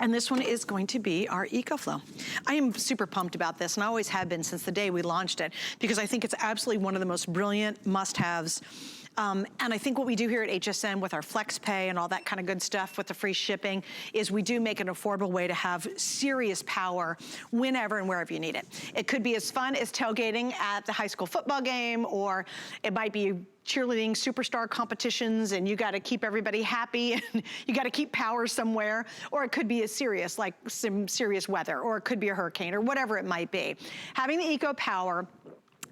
And this one is going to be our EcoFlow. I am super pumped about this, and I always have been since the day we launched it, because I think it's absolutely one of the most brilliant must-haves. And I think what we do here at HSN with our FlexPay and all that kind of good stuff with the free shipping is we do make an affordable way to have serious power whenever and wherever you need it. It could be as fun as tailgating at the high school football game, or it might be cheerleading superstar competitions and you gotta keep everybody happy and you gotta keep power somewhere, or it could be as serious, like some serious weather, or it could be a hurricane, or whatever it might be. Having the Eco Power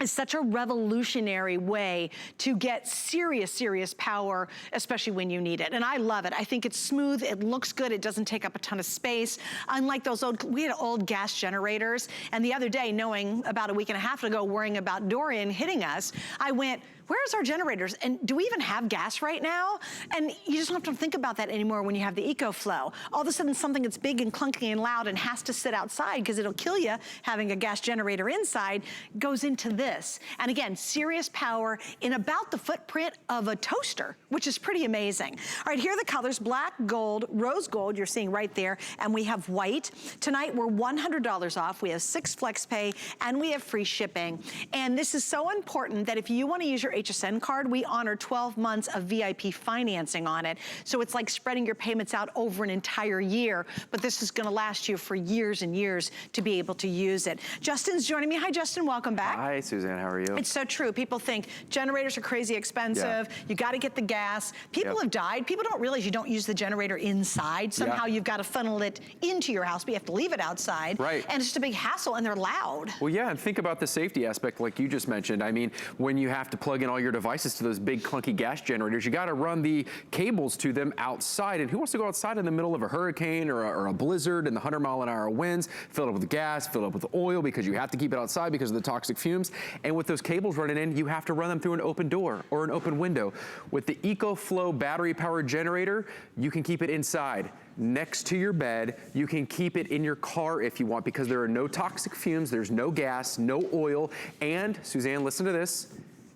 is such a revolutionary way to get serious power, especially when you need it. And I love it. I think it's smooth, it looks good, it doesn't take up a ton of space. Unlike those we had old gas generators, and the other day, knowing about a week and a half ago, worrying about Dorian hitting us, I went, where's our generators? And do we even have gas right now? And you just don't have to think about that anymore when you have the EcoFlow. All of a sudden, something that's big and clunky and loud and has to sit outside because it'll kill you having a gas generator inside goes into this. And again, serious power in about the footprint of a toaster, which is pretty amazing. All right, here are the colors: black, gold, rose gold, you're seeing right there, and we have white. Tonight, we're $100 off. We have 6 FlexPay, and we have free shipping. And this is so important that if you want to use your HSN card, we honor 12 months of VIP financing on it. So it's like spreading your payments out over an entire year, but this is gonna last you for years and years to be able to use it. Justin's joining me. Hi, Justin, welcome back. Hi, Suzanne, how are you? It's so true. People think generators are crazy expensive. Yeah. You gotta get the gas. People have died. People don't realize you don't use the generator inside. Somehow you've got to funnel it into your house, but you have to leave it outside. Right. And it's just a big hassle, and they're loud. Well, yeah, and think about the safety aspect like you just mentioned. I mean, when you have to plug in all your devices to those big clunky gas generators, you gotta run the cables to them outside. And who wants to go outside in the middle of a hurricane or a blizzard and the 100-mile-an-hour winds, fill it up with gas, fill it up with oil, because you have to keep it outside because of the toxic fumes. And with those cables running in, you have to run them through an open door or an open window. With the EcoFlow battery-powered generator, you can keep it inside, next to your bed. You can keep it in your car if you want, because there are no toxic fumes, there's no gas, no oil, and Suzanne, listen to this,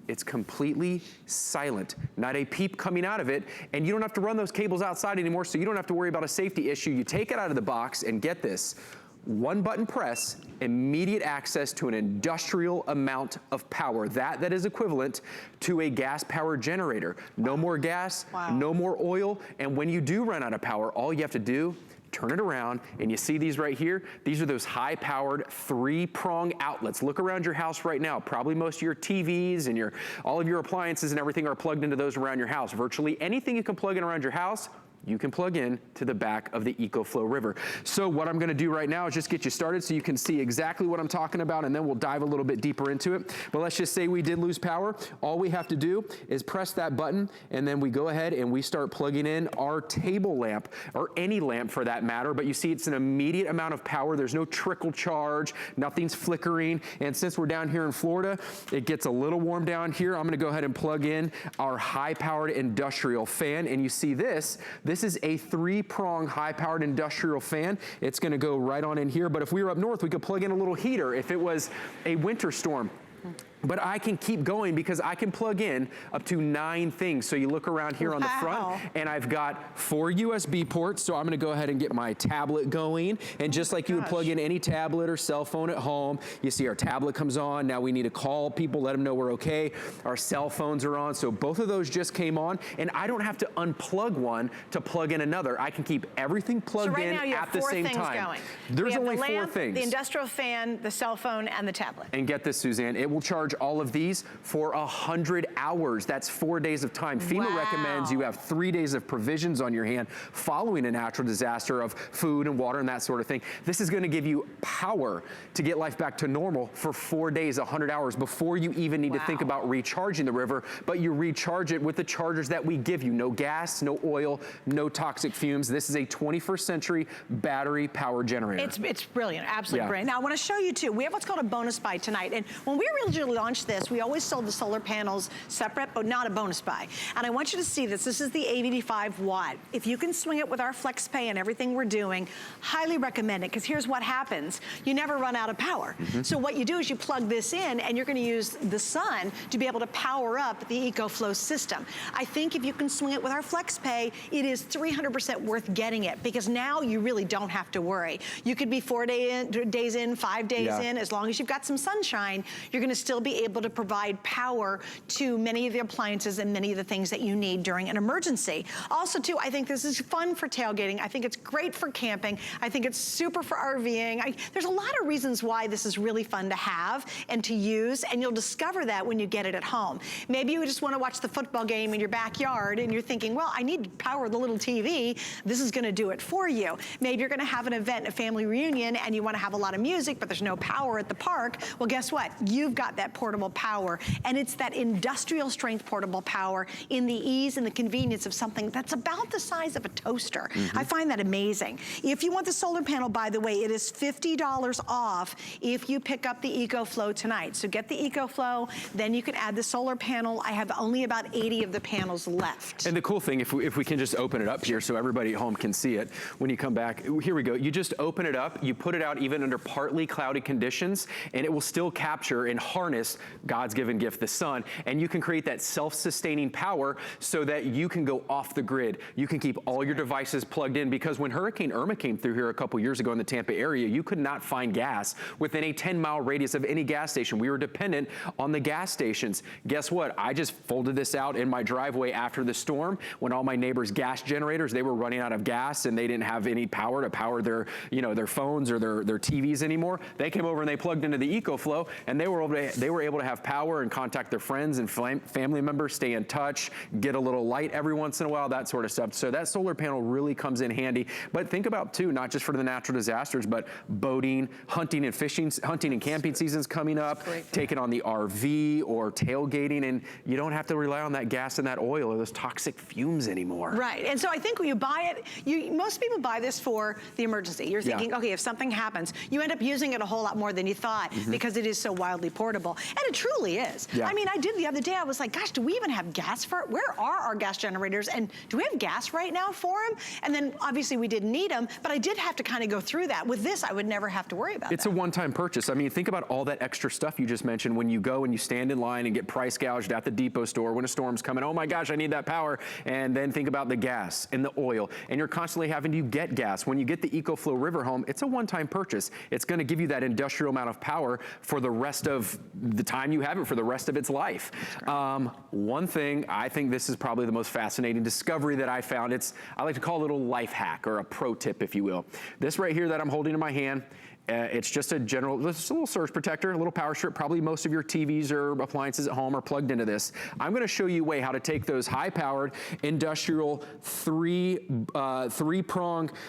it's completely silent, not a peep coming out of it, and you don't have to run those cables outside anymore, so you don't have to worry about a safety issue. You take it out of the box, and get this, one button press, immediate access to an industrial amount of power. That is equivalent to a gas-powered generator. No more gas, no more oil, and when you do run out of power, all you have to do, turn it around, and you see these right here? These are those high-powered 3-prong outlets. Look around your house right now. Probably most of your TVs and all of your appliances and everything are plugged into those around your house. Virtually anything you can plug in around your house, you can plug in to the back of the EcoFlow River. So what I'm gonna do right now is just get you started so you can see exactly what I'm talking about, and then we'll dive a little bit deeper into it. But let's just say we did lose power. All we have to do is press that button, and then we go ahead and we start plugging in our table lamp, or any lamp for that matter. But you see it's an immediate amount of power. There's no trickle charge, nothing's flickering. And since we're down here in Florida, it gets a little warm down here. I'm gonna go ahead and plug in our high-powered industrial fan, and you see this is a 3-prong high-powered industrial fan. It's gonna go right on in here, but if we were up north, we could plug in a little heater if it was a winter storm. But I can keep going because I can plug in up to 9 things. So you look around here on the front, and I've got 4 USB ports. So I'm gonna go ahead and get my tablet going. And just like you would plug in any tablet or cell phone at home, you see our tablet comes on. Now we need to call people, let them know we're okay. Our cell phones are on. So both of those just came on, and I don't have to unplug one to plug in another. I can keep everything plugged in at the same time. There's only 4 things. The industrial fan, the cell phone, and the tablet. And get this, Suzanne, it will charge all of these for 100 hours. That's 4 days of time. FEMA recommends you have 3 days of provisions on your hand following a natural disaster of food and water and that sort of thing. This is gonna give you power to get life back to normal for 4 days, 100 hours before you even need to think about recharging the river, but you recharge it with the chargers that we give you. No gas, no oil, no toxic fumes. This is a 21st century battery power generator. It's brilliant, absolutely brilliant. Now I wanna show you too, we have what's called a bonus buy tonight, and when we originally launched this, we always sold the solar panels separate, but not a bonus buy. And I want you to see this. This is the 85 watt. If you can swing it with our FlexPay and everything we're doing, highly recommend it, because here's what happens. You never run out of power. So what you do is you plug this in, and you're gonna use the sun to be able to power up the EcoFlow system. I think if you can swing it with our FlexPay, it is 300% worth getting it, because now you really don't have to worry. You could be 4 days in, 5 days in, as long as you've got some sunshine, you're gonna still be able to provide power to many of the appliances and many of the things that you need during an emergency. Also too, I think this is fun for tailgating. I think it's great for camping. I think it's super for RVing. There's a lot of reasons why this is really fun to have and to use, and you'll discover that when you get it at home. Maybe you just wanna watch the football game in your backyard and you're thinking, well, I need to power the little TV. This is gonna do it for you. Maybe you're gonna have an event, a family reunion, and you wanna have a lot of music, but there's no power at the park. Well, guess what? You've got that portable power, and it's that industrial strength portable power in the ease and the convenience of something that's about the size of a toaster. I find that amazing. If you want the solar panel, by the way, it is $50 off if you pick up the EcoFlow tonight. So get the EcoFlow, then you can add the solar panel. I have only about 80 of the panels left. And the cool thing, if we can just open it up here so everybody at home can see it, when you come back, here we go. You just open it up, you put it out even under partly cloudy conditions, and it will still capture and harness God's given gift, the sun, and you can create that self-sustaining power so that you can go off the grid. You can keep all your devices plugged in, because when Hurricane Irma came through here a couple years ago in the Tampa area, you could not find gas within a 10-mile radius of any gas station. We were dependent on the gas stations. Guess what? I just folded this out in my driveway after the storm when all my neighbors' gas generators, they were running out of gas and they didn't have any power to power their, their phones or their TVs anymore. They came over and they plugged into the EcoFlow, and they were able to have power and contact their friends and family members, stay in touch, get a little light every once in a while, that sort of stuff. So that solar panel really comes in handy. But think about too, not just for the natural disasters, but boating, hunting and fishing, hunting and camping seasons coming up, taking on the RV or tailgating, and you don't have to rely on that gas and that oil or those toxic fumes anymore. Right, and so I think when you buy it, most people buy this for the emergency. You're thinking, okay, if something happens, you end up using it a whole lot more than you thought because it is so wildly portable. And it truly is. I mean, I did the other day, I was like, gosh, do we even have gas for it? Where are our gas generators? And do we have gas right now for them? And then obviously we didn't need them, but I did have to kind of go through that. With this, I would never have to worry about It's that. a one-time purchase. I mean, think about all that extra stuff you just mentioned when you go and you stand in line and get price gouged at the depot store when a storm's coming. Oh my gosh, I need that power. And then think about the gas and the oil. And you're constantly having to get gas. When you get the EcoFlow River home, it's a one-time purchase. It's going to give you that industrial amount of power for the rest of the time you have it, for the rest of its life. One thing, I think this is probably the most fascinating discovery that I found. I like to call it a little life hack or a pro tip, if you will. This right here that I'm holding in my hand, it's just a little surge protector, a little power strip. Probably most of your TVs or appliances at home are plugged into this. I'm gonna show you a way how to take those high-powered industrial three-prong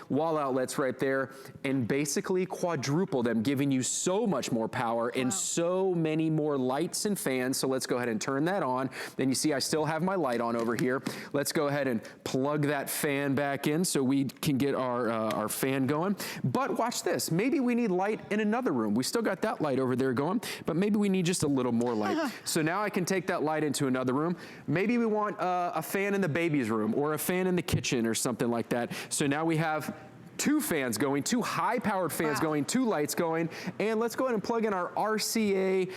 wall outlets right there and basically quadruple them, giving you so much more power and so many more lights and fans. So let's go ahead and turn that on. Then you see I still have my light on over here. Let's go ahead and plug that fan back in so we can get our fan going. But watch this, maybe we need light in another room. We still got that light over there going, but maybe we need just a little more light. So now I can take that light into another room. Maybe we want a fan in the baby's room or a fan in the kitchen or something like that. So now we have two fans going, two high-powered fans going, two lights going, and let's go ahead and plug in our RCA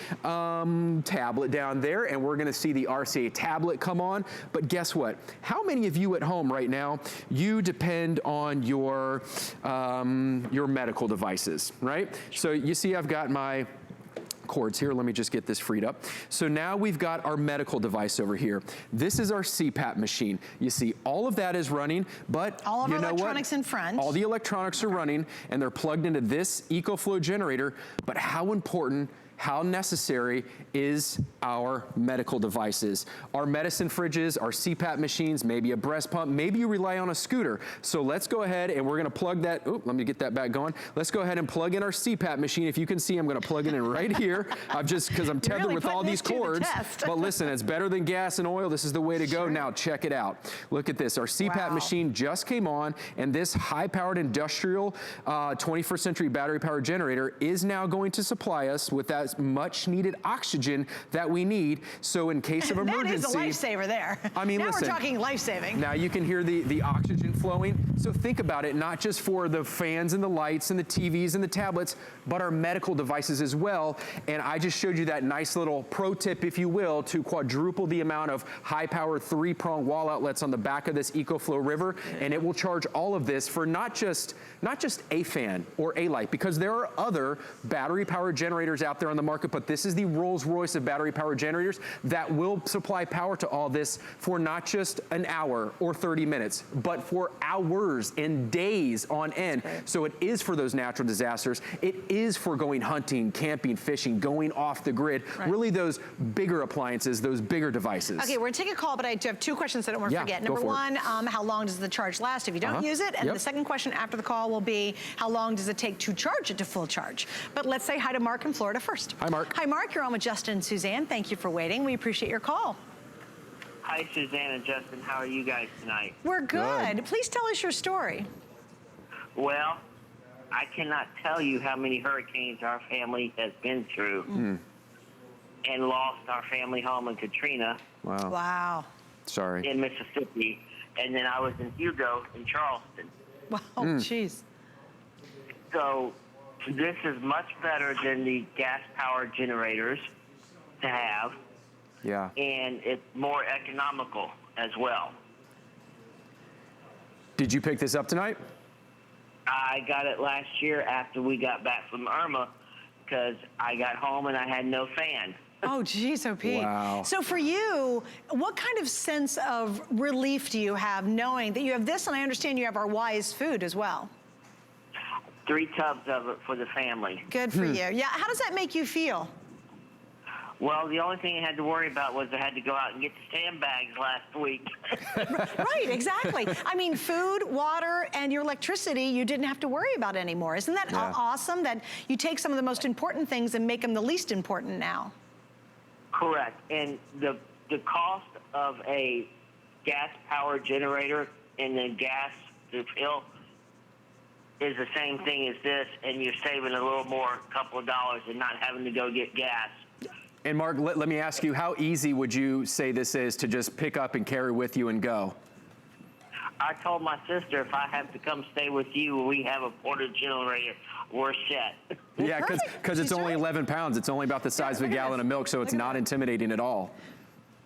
tablet down there, and we're gonna see the RCA tablet come on. But guess what? How many of you at home right now, you depend on your medical devices, right? So you see I've got my cords here. Let me just get this freed up. So now we've got our medical device over here. This is our CPAP machine. You see all of that is running, but all of our electronics in front. All the electronics are running and they're plugged into this EcoFlow generator. But how important, how necessary is our medical devices? Our medicine fridges, our CPAP machines, maybe a breast pump, maybe you rely on a scooter. So let's go ahead and we're gonna plug that, let me get that back going. Let's go ahead and plug in our CPAP machine. If you can see, I'm gonna plug it in right here. Because I'm tethered with all these cords. But listen, it's better than gas and oil. This is the way to go. Now check it out. Look at this. Our CPAP machine just came on, and this high-powered industrial 21st century battery-powered generator is now going to supply us with that has much needed oxygen that we need. So in case of emergency. That is a lifesaver there. I mean, now listen, we're talking life-saving. Now you can hear the oxygen flowing. So think about it, not just for the fans and the lights and the TVs and the tablets, but our medical devices as well. And I just showed you that nice little pro tip, if you will, to quadruple the amount of high-power 3-prong wall outlets on the back of this EcoFlow River, and it will charge all of this for not just a fan or a light, because there are other battery-powered generators out there on the market, but this is the Rolls-Royce of battery-powered generators that will supply power to all this for not just an hour or 30 minutes, but for hours and days on end. So it is for those natural disasters. It is for going hunting, camping, fishing, going off the grid, really those bigger appliances, those bigger devices. Okay, we're gonna take a call, but I do have 2 questions that I don't want to forget. Number one, how long does the charge last if you don't use it? And the second question after the call will be, how long does it take to charge it to full charge? But let's say hi to Mark in Florida first. Hi, Mark. Hi, Mark. You're on with Justin and Suzanne. Thank you for waiting. We appreciate your call. Hi, Suzanne and Justin. How are you guys tonight? We're good. Please tell us your story. Well, I cannot tell you how many hurricanes our family has been through and lost our family home in Katrina. Wow. Wow. Sorry. In Mississippi. And then I was in Hugo in Charleston. Wow, jeez. So this is much better than the gas-powered generators to have. Yeah. And it's more economical as well. Did you pick this up tonight? I got it last year after we got back from Irma, because I got home and I had no fan. Oh, geez, oh, Pete. Wow. So for you, what kind of sense of relief do you have knowing that you have this, and I understand you have our Wise food as well? 3 tubs of it for the family. Good for you. Yeah, how does that make you feel? Well, the only thing I had to worry about was I had to go out and get the sandbags last week. Right, exactly. I mean, food, water, and your electricity, you didn't have to worry about anymore. Isn't that awesome that you take some of the most important things and make them the least important now? Correct. And the cost of a gas-powered generator and the gas to fill is the same thing as this, and you're saving a little more, a couple of dollars, and not having to go get gas. And Mark, let me ask you, how easy would you say this is to just pick up and carry with you and go? I told my sister, if I have to come stay with you, we have a portable generator, we're set. Yeah, because it's only 11 pounds. It's only about the size of a gallon of milk, so it's not intimidating at all.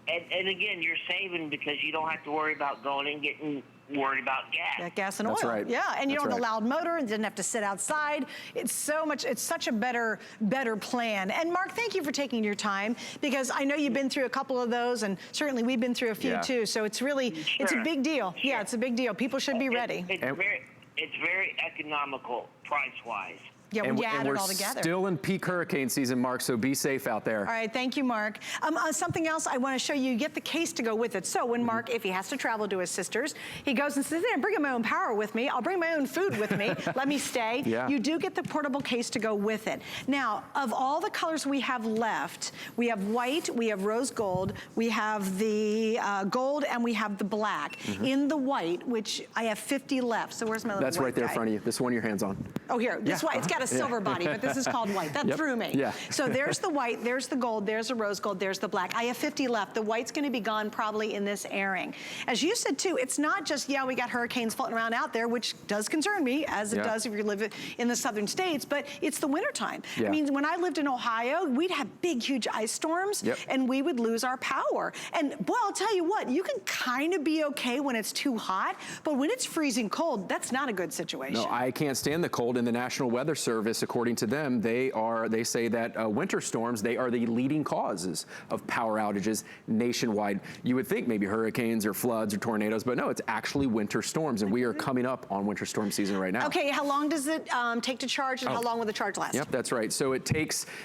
And again, you're saving because you don't have to worry about going and getting worried about gas. Yeah, gas and oil. That's right. Yeah, and you That's don't have right. a loud motor and didn't have to sit outside. It's such a better plan. And Mark, thank you for taking your time, because I know you've been through a couple of those, and certainly we've been through a few too. So it's really, it's a big deal. Yeah, it's a big deal. People should be ready. It's very economical price-wise. Yeah, when you add it all we're together. still in peak hurricane season, Mark, so be safe out there. All right, thank you, Mark. Something else I want to show you, you get the case to go with it. So when Mark, if he has to travel to his sister's, he goes and says, I'm bringing my own power with me. I'll bring my own food with me. Let me stay. Yeah. You do get the portable case to go with it. Now, of all the colors we have left, we have white, we have rose gold, we have the gold, and we have the black. In the white, which I have 50 left. So where's my little That's white right there guy? in front of you. This one your hand's on. Oh, here, this white, it's got a silver body, but this is called white. That threw me. Yeah. So there's the white, there's the gold, there's the rose gold, there's the black. I have 50 left. The white's gonna be gone probably in this airing. As you said too, it's not just, yeah, we got hurricanes floating around out there, which does concern me, as it does if you live in the southern states, but it's the wintertime. I mean, when I lived in Ohio, we'd have big, huge ice storms, and we would lose our power. And boy, I'll tell you what, you can kind of be okay when it's too hot, but when it's freezing cold, that's not a good situation. No, I can't stand the cold. In the National Weather Service, according to them, they say that winter storms, they are the leading causes of power outages nationwide. You would think maybe hurricanes or floods or tornadoes, but no, it's actually winter storms, and we are coming up on winter storm season right now. Okay, how long does it take to charge, and how long will the charge last? Yep, that's right. So it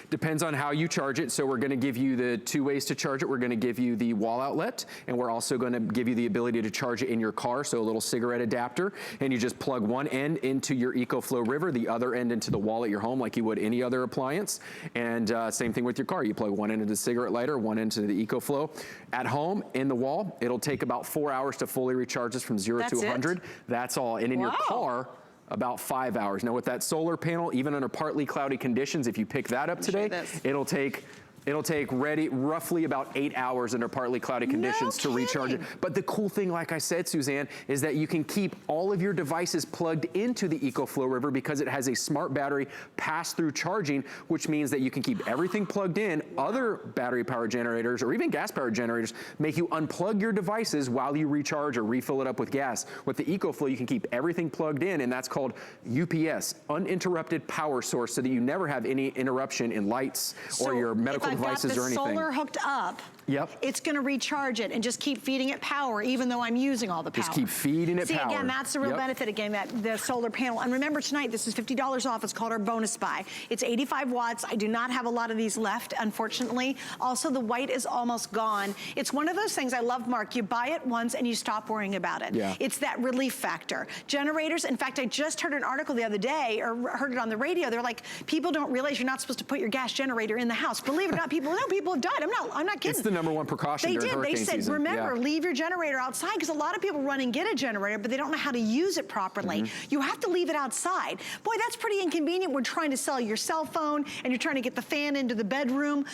depends on how you charge it. So we're gonna give you the 2 ways to charge it. We're gonna give you the wall outlet, and we're also gonna give you the ability to charge it in your car, so a little cigarette adapter, and you just plug one end into your EcoFlow River, the other end into the wall at your home like you would any other appliance, and same thing with your car. You plug one end into the cigarette lighter, one end into the EcoFlow. At home, in the wall, it'll take about 4 hours to fully recharge this from 0 to 100. That's all. And in your car, about 5 hours. Now with that solar panel, even under partly cloudy conditions, if you pick that up today, it'll take roughly about 8 hours under partly cloudy conditions to recharge it. But the cool thing, like I said, Suzanne, is that you can keep all of your devices plugged into the EcoFlow River because it has a smart battery pass-through charging, which means that you can keep everything plugged in. Other battery-powered generators or even gas-powered generators make you unplug your devices while you recharge or refill it up with gas. With the EcoFlow, you can keep everything plugged in, and that's called UPS, uninterrupted power source, so that you never have any interruption in lights or your medical devices or anything. If I've got the solar hooked up, it's gonna recharge it and just keep feeding it power even though I'm using all the power. Just keep feeding it power. See, again, that's the real benefit, again, the solar panel. And remember tonight, this is $50 off. It's called our bonus buy. It's 85 watts. I do not have a lot of these left, unfortunately. Also, the white is almost gone. It's one of those things I love, Mark. You buy it once and you stop worrying about it. It's that relief factor. Generators, in fact, I just heard an article the other day, or heard it on the radio. They're like, people don't realize you're not supposed to put your gas generator in the house. Believe it or not, people have died. I'm not kidding. It's the #1 precaution during hurricane season. They said, remember, leave your generator outside, because a lot of people run and get a generator, but they don't know how to use it properly. You have to leave it outside. Boy, that's pretty inconvenient. We're trying to sell your cell phone and you're trying to get the fan into the bedroom.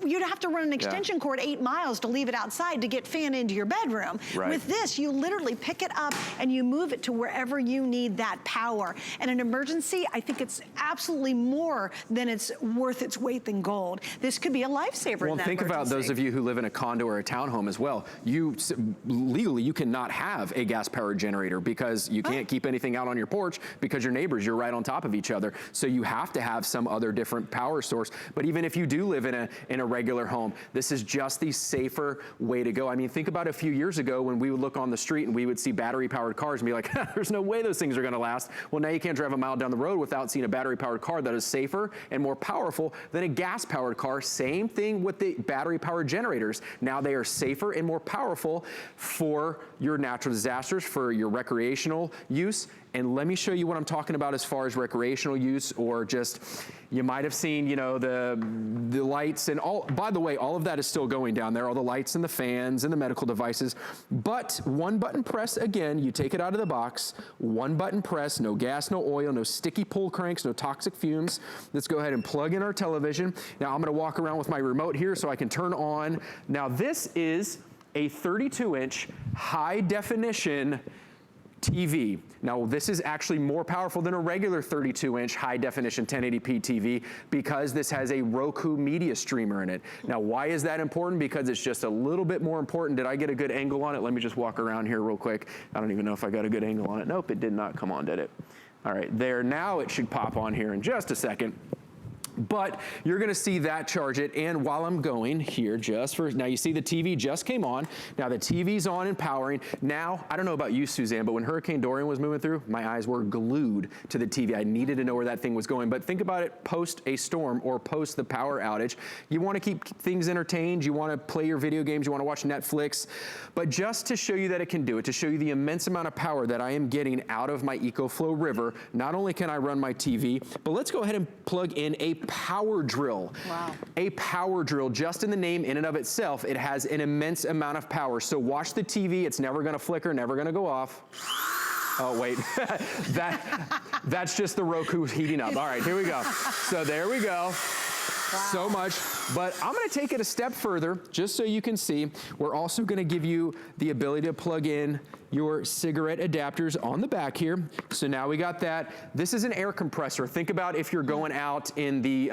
You'd have to run an extension cord 8 miles to leave it outside to get fan into your bedroom. With this, you literally pick it up and you move it to wherever you need that power. And an emergency, I think it's absolutely more than it's worth its weight in gold. This could be a lifesaver. Well, think about those of you who live in a condo or a townhome as well. Legally, you cannot have a gas-powered generator because you can't keep anything out on your porch because your neighbors, you're right on top of each other. So you have to have some other different power source. But even if you do live in a regular home, this is just the safer way to go. I mean, think about a few years ago when we would look on the street and we would see battery-powered cars and be like, there's no way those things are gonna last. Well, now you can't drive a mile down the road without seeing a battery-powered car that is safer and more powerful than a gas-powered car. Same thing with the battery-powered generators. Now they are safer and more powerful for your natural disasters, for your recreational use. And let me show you what I'm talking about as far as recreational use, or just, you might have seen, you know, the lights and all. By the way, all of that is still going down there, all the lights and the fans and the medical devices. But one button press, again, you take it out of the box, one button press, no gas, no oil, no sticky pull cranks, no toxic fumes. Let's go ahead and plug in our television. Now I'm gonna walk around with my remote here so I can turn on. Now this is a 32-inch high definition TV. Now this is actually more powerful than a regular 32-inch high definition 1080p TV because this has a Roku media streamer in it. Now why is that important? Because it's just a little bit more important. Did I get a good angle on it? Let me just walk around here real quick. I don't even know if I got a good angle on it. Nope, it did not come on, did it? All right, there, now it should pop on here in just a second. But you're gonna see that charge it, and while I'm going here now you see the TV just came on. Now the TV's on and powering. Now, I don't know about you, Suzanne, but when Hurricane Dorian was moving through, my eyes were glued to the TV. I needed to know where that thing was going. But think about it post a storm or post the power outage. You wanna keep things entertained, you wanna play your video games, you wanna watch Netflix. But just to show you that it can do it, to show you the immense amount of power that I am getting out of my EcoFlow River, not only can I run my TV, but let's go ahead and plug in a power drill. Wow. A power drill, just in the name in and of itself, it has an immense amount of power. So watch the TV, it's never gonna flicker, never gonna go off. Oh wait, that's just the Roku heating up. All right, here we go. So there we go. Wow. So much, but I'm gonna take it a step further, just so you can see. We're also gonna give you the ability to plug in your cigarette adapters on the back here. So now we got that. This is an air compressor. Think about if you're going out in the,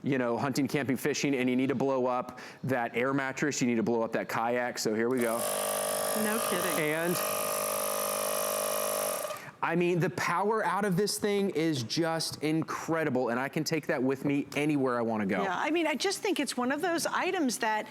you know, hunting, camping, fishing, and you need to blow up that air mattress, you need to blow up that kayak. So here we go. No kidding. And I mean, the power out of this thing is just incredible, and I can take that with me anywhere I want to go. Yeah, I mean, I just think it's one of those items that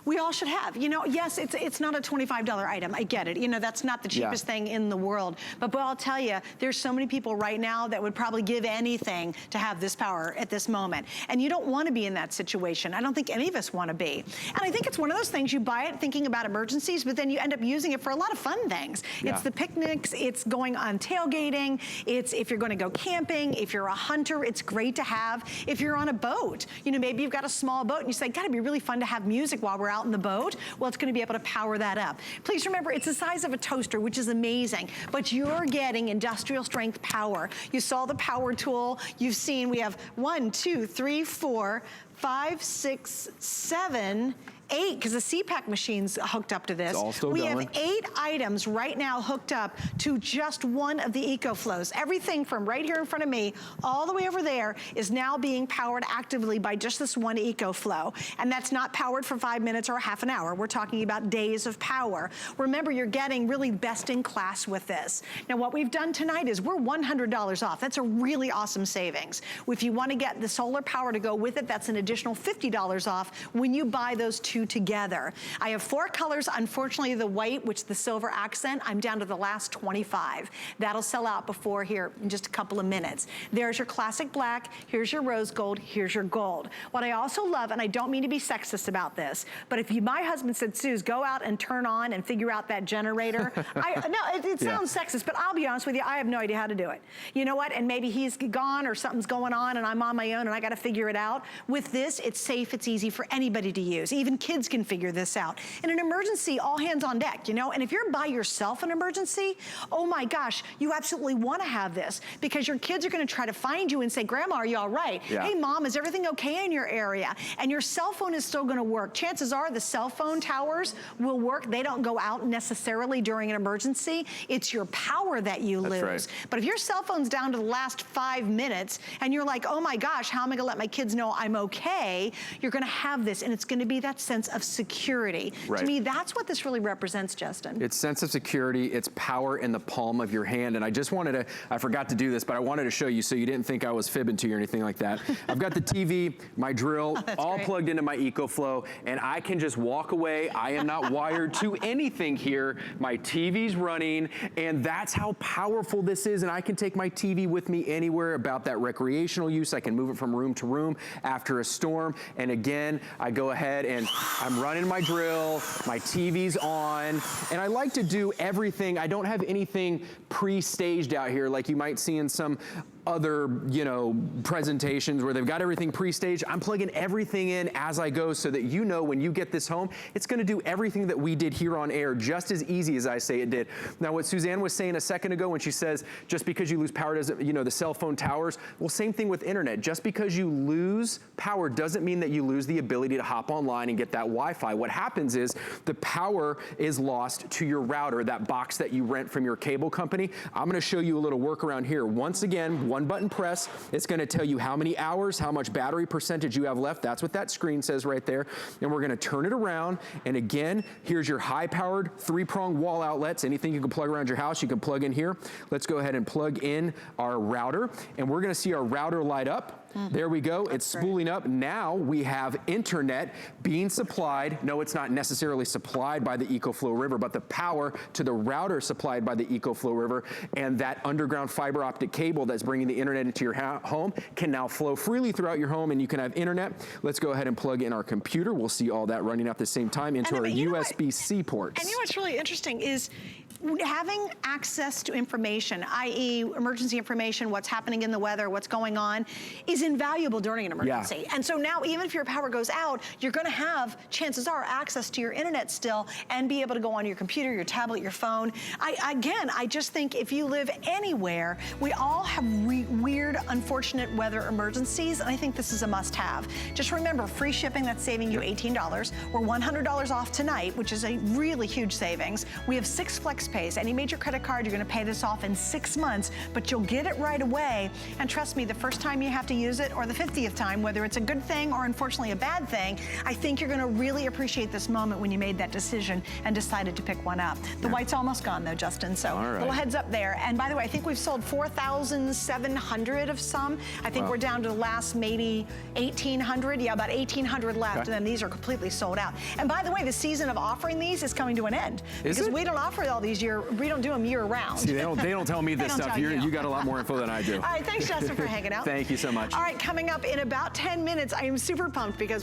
we all should have. You know, yes, it's not a $25 item. I get it. You know, that's not the cheapest thing in the world. But I'll tell you, there's so many people right now that would probably give anything to have this power at this moment. And you don't want to be in that situation. I don't think any of us want to be. And I think it's one of those things, you buy it thinking about emergencies, but then you end up using it for a lot of fun things. Yeah. It's the picnics, it's going on tailgating, it's if you're going to go camping, if you're a hunter, it's great to have. If you're on a boat, you know, maybe you've got a small boat and you say, gotta be really fun to have music while we're out in the boat, well, it's gonna be able to power that up. Please remember, it's the size of a toaster, which is amazing, but you're getting industrial strength power. You saw the power tool. You've seen we have 1, 2, 3, 4, 5, 6, 7, 8, because the CPAC machine's hooked up to this. It's all still we going. have 8 items right now hooked up to just one of the EcoFlows. Everything from right here in front of me all the way over there is now being powered actively by just this one EcoFlow. And that's not powered for 5 minutes or a half an hour. We're talking about days of power. Remember, you're getting really best in class with this. Now, what we've done tonight is we're $100 off. That's a really awesome savings. If you want to get the solar power to go with it, that's an additional $50 off when you buy those 2 together. I have 4 colors. Unfortunately, the white, which the silver accent, I'm down to the last 25. That'll sell out before here in just a couple of minutes. There's your classic black. Here's your rose gold. Here's your gold. What I also love, and I don't mean to be sexist about this, but if my husband said, Suze, go out and turn on and figure out that generator. It sounds sexist, but I'll be honest with you, I have no idea how to do it. You know what? And maybe he's gone or something's going on and I'm on my own and I got to figure it out. With this, it's safe, it's easy for anybody to use. Even kids can figure this out. In an emergency, all hands on deck, you know? And if you're by yourself in an emergency, oh my gosh, you absolutely want to have this because your kids are going to try to find you and say, Grandma, are you all right? Yeah. Hey, Mom, is everything okay in your area? And your cell phone is still going to work. Chances are the cell phone towers will work. They don't go out necessarily during an emergency. It's your power that you lose. Right. But if your cell phone's down to the last 5 minutes and you're like, oh my gosh, how am I going to let my kids know I'm okay? You're going to have this, and it's going to be that sense of security. Right. To me, that's what this really represents, Justin. It's sense of security, it's power in the palm of your hand. And I just wanted to, I forgot to do this, but I wanted to show you so you didn't think I was fibbing to you or anything like that. I've got the TV, my drill, all great. plugged into my EcoFlow, and I can just walk away. I am not wired to anything here. My TV's running, and that's how powerful this is. And I can take my TV with me anywhere. About that recreational use, I can move it from room to room after a storm. And again, I go ahead and I'm running my drill, my TV's on, and I like to do everything. I don't have anything pre-staged out here like you might see in some other, you know, presentations where they've got everything pre-staged. I'm plugging everything in as I go so that you know when you get this home, it's gonna do everything that we did here on air just as easy as I say it did. Now, what Suzanne was saying a second ago when she says, just because you lose power doesn't, you know, the cell phone towers, well, same thing with internet. Just because you lose power doesn't mean that you lose the ability to hop online and get that Wi-Fi. What happens is the power is lost to your router, that box that you rent from your cable company. I'm gonna show you a little workaround here. Once again, one button press, it's gonna tell you how many hours, how much battery percentage you have left. That's what that screen says right there. And we're gonna turn it around. And again, here's your high-powered 3-prong wall outlets. Anything you can plug around your house, you can plug in here. Let's go ahead and plug in our router. And we're gonna see our router light up. There we go, it's spooling up. Now we have internet being supplied. No, it's not necessarily supplied by the EcoFlow River, but the power to the router supplied by the EcoFlow River, and that underground fiber optic cable that's bringing the internet into your home can now flow freely throughout your home, and you can have internet. Let's go ahead and plug in our computer. We'll see all that running at the same time into our USB-C ports. And you know what's really interesting is having access to information, i.e. emergency information, what's happening in the weather, what's going on, is invaluable during an emergency. Yeah. And so now, even if your power goes out, you're gonna have, chances are, access to your internet still and be able to go on your computer, your tablet, your phone. I just think if you live anywhere, we all have weird, unfortunate weather emergencies, and I think this is a must-have. Just remember, free shipping, that's saving you $18. We're $100 off tonight, which is a really huge savings. We have 6 flex pays. Any major credit card, you're gonna pay this off in 6 months, but you'll get it right away. And trust me, the first time you have to use it, or the 50th time, whether it's a good thing or unfortunately a bad thing, I think you're gonna really appreciate this moment when you made that decision and decided to pick one up. The white's almost gone though, Justin, so little heads up there. And by the way, I think we've sold 4,700 of some. I think we're down to the last maybe 1,800. Yeah, about 1,800 left, and then these are completely sold out. And by the way, the season of offering these is coming to an end. Because we don't offer all these we don't do them year round. See, they don't tell me this stuff. You got a lot more info than I do. All right, thanks Justin for hanging out. Thank you so much. All right, coming up in about 10 minutes, I am super pumped because